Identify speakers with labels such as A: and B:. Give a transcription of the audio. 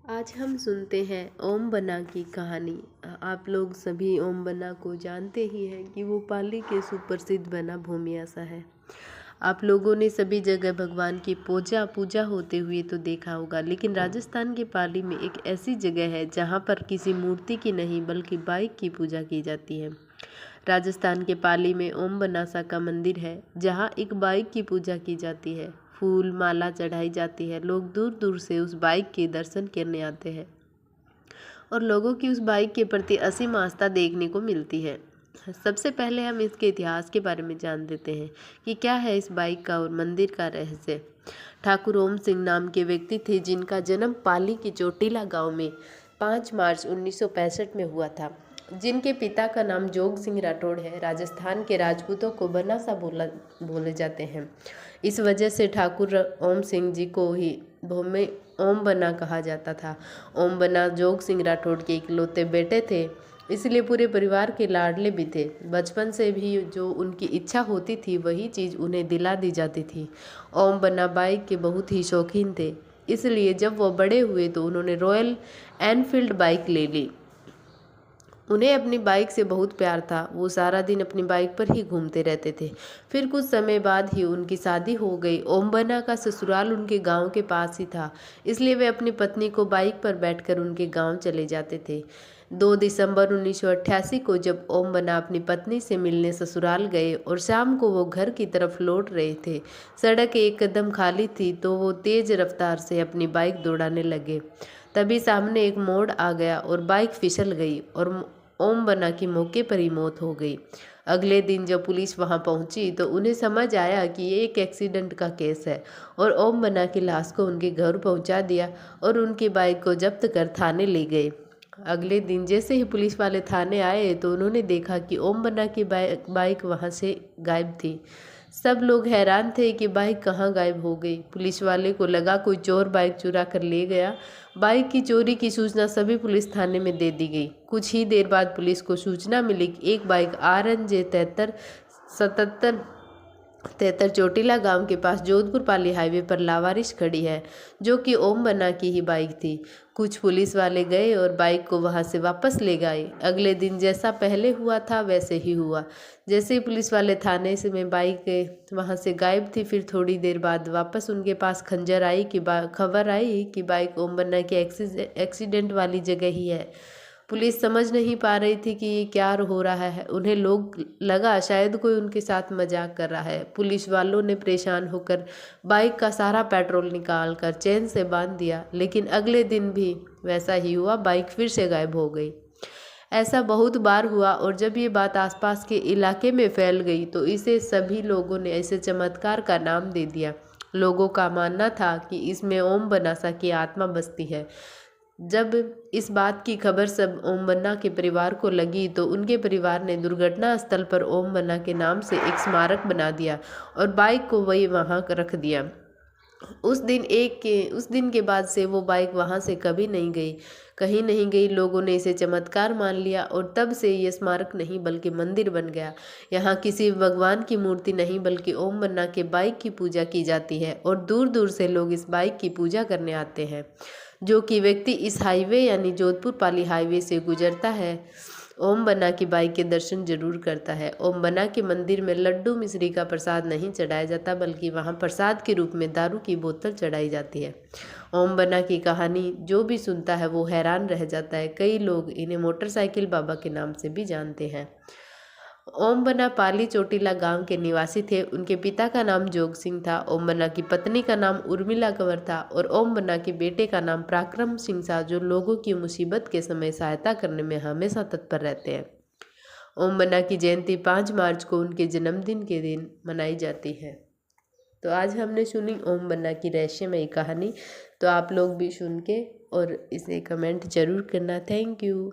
A: आज हम सुनते हैं ओम बना की कहानी। आप लोग सभी ओम बना को जानते ही हैं कि वो पाली के सुप्रसिद्ध बना भूमियासा है। आप लोगों ने सभी जगह भगवान की पूजा होते हुए तो देखा होगा, लेकिन राजस्थान के पाली में एक ऐसी जगह है जहाँ पर किसी मूर्ति की नहीं बल्कि बाइक की पूजा की जाती है। राजस्थान के पाली में ओम बनासा का मंदिर है जहाँ एक बाइक की पूजा की जाती है। फूल माला चढ़ाई जाती है। लोग दूर दूर से उस बाइक के दर्शन करने आते हैं और लोगों की उस बाइक के प्रति असीम आस्था देखने को मिलती है। सबसे पहले हम इसके इतिहास के बारे में जान लेते हैं कि क्या है इस बाइक का और मंदिर का रहस्य। ठाकुर ओम सिंह नाम के व्यक्ति थे जिनका जन्म पाली के चोटीला गांव में 5 मार्च 1965 में हुआ था। जिनके पिता का नाम जोग सिंह राठौड़ है। राजस्थान के राजपूतों को बनासा बोले जाते हैं। इस वजह से ठाकुर ओम सिंह जी को ही भूमि ओम बना कहा जाता था। ओम बना जोग सिंह राठौड़ के इकलौते बेटे थे, इसलिए पूरे परिवार के लाडले भी थे। बचपन से भी जो उनकी इच्छा होती थी वही चीज़ उन्हें दिला दी जाती थी। ओम बना बाइक के बहुत ही शौकीन थे, इसलिए जब वो बड़े हुए तो उन्होंने रॉयल एनफील्ड बाइक ले ली। उन्हें अपनी बाइक से बहुत प्यार था। वो सारा दिन अपनी बाइक पर ही घूमते रहते थे। फिर कुछ समय बाद ही उनकी शादी हो गई। ओम बना का ससुराल उनके गांव के पास ही था, इसलिए वे अपनी पत्नी को बाइक पर बैठकर उनके गांव चले जाते थे। 2 दिसंबर 1988 को जब ओम बना अपनी पत्नी से मिलने ससुराल गए और शाम को वो घर की तरफ लौट रहे थे, सड़क एक कदम खाली थी तो वो तेज रफ्तार से अपनी बाइक दौड़ाने लगे। तभी सामने एक मोड़ आ गया और बाइक फिसल गई और ओम बना की मौके पर ही मौत हो गई। अगले दिन जब पुलिस वहां पहुंची तो उन्हें समझ आया कि ये एक एक्सीडेंट का केस है और ओम बना की लाश को उनके घर पहुंचा दिया और उनकी बाइक को जब्त कर थाने ले गए। अगले दिन जैसे ही पुलिस वाले थाने आए तो उन्होंने देखा कि ओम बना की बाइक वहां से गायब थी। सब लोग हैरान थे कि बाइक कहाँ गायब हो गई। पुलिस वाले को लगा कोई चोर बाइक चुरा कर ले गया। बाइक की चोरी की सूचना सभी पुलिस थाने में दे दी गई। कुछ ही देर बाद पुलिस को सूचना मिली कि एक बाइक RNJ 73 चोटीला गांव के पास जोधपुर पाली हाईवे पर लावारिश खड़ी है, जो कि ओम बना की ही बाइक थी। कुछ पुलिस वाले गए और बाइक को वहां से वापस ले गए। अगले दिन जैसा पहले हुआ था वैसे ही हुआ। जैसे ही पुलिस वाले थाने से में बाइक वहां से गायब थी, फिर थोड़ी देर बाद वापस उनके पास खबर आई कि बाइक ओम बना के एक्सीडेंट वाली जगह ही है। पुलिस समझ नहीं पा रही थी कि ये क्या हो रहा है। उन्हें लोग लगा शायद कोई उनके साथ मजाक कर रहा है। पुलिस वालों ने परेशान होकर बाइक का सारा पेट्रोल निकाल कर चेन से बांध दिया, लेकिन अगले दिन भी वैसा ही हुआ, बाइक फिर से गायब हो गई। ऐसा बहुत बार हुआ और जब ये बात आसपास के इलाके में फैल गई तो इसे सभी लोगों ने ऐसे चमत्कार का नाम दे दिया। लोगों का मानना था कि इसमें ओम बनासा की आत्मा बसती है। जब इस बात की खबर सब ओम बन्ना के परिवार को लगी तो उनके परिवार ने दुर्घटना स्थल पर ओम बन्ना के नाम से एक स्मारक बना दिया और बाइक को वही वहां रख दिया। उस दिन के बाद से वो बाइक वहां से कहीं नहीं गई। लोगों ने इसे चमत्कार मान लिया और तब से ये स्मारक नहीं बल्कि मंदिर बन गया। यहाँ किसी भगवान की मूर्ति नहीं बल्कि ओम बन्ना के बाइक की पूजा की जाती है और दूर दूर से लोग इस बाइक की पूजा करने आते हैं। जो कि व्यक्ति इस हाईवे यानी जोधपुर पाली हाईवे से गुजरता है, ओम बना की बाइक के दर्शन जरूर करता है। ओम बना के मंदिर में लड्डू मिश्री का प्रसाद नहीं चढ़ाया जाता, बल्कि वहाँ प्रसाद के रूप में दारू की बोतल चढ़ाई जाती है। ओम बना की कहानी जो भी सुनता है वो हैरान रह जाता है। कई लोग इन्हें मोटरसाइकिल बाबा के नाम से भी जानते हैं। ओम बना पाली चोटीला गांव के निवासी थे। उनके पिता का नाम जोग सिंह था। ओम बना की पत्नी का नाम उर्मिला कंवर था और ओम बना के बेटे का नाम पराक्रम सिंह था, जो लोगों की मुसीबत के समय सहायता करने में हमेशा तत्पर रहते हैं। ओम बना की जयंती 5 मार्च को उनके जन्मदिन के दिन मनाई जाती है। तो आज हमने सुनी ओम बना की रहस्यमयी कहानी। तो आप लोग भी सुन के और इसे कमेंट जरूर करना। Thank you.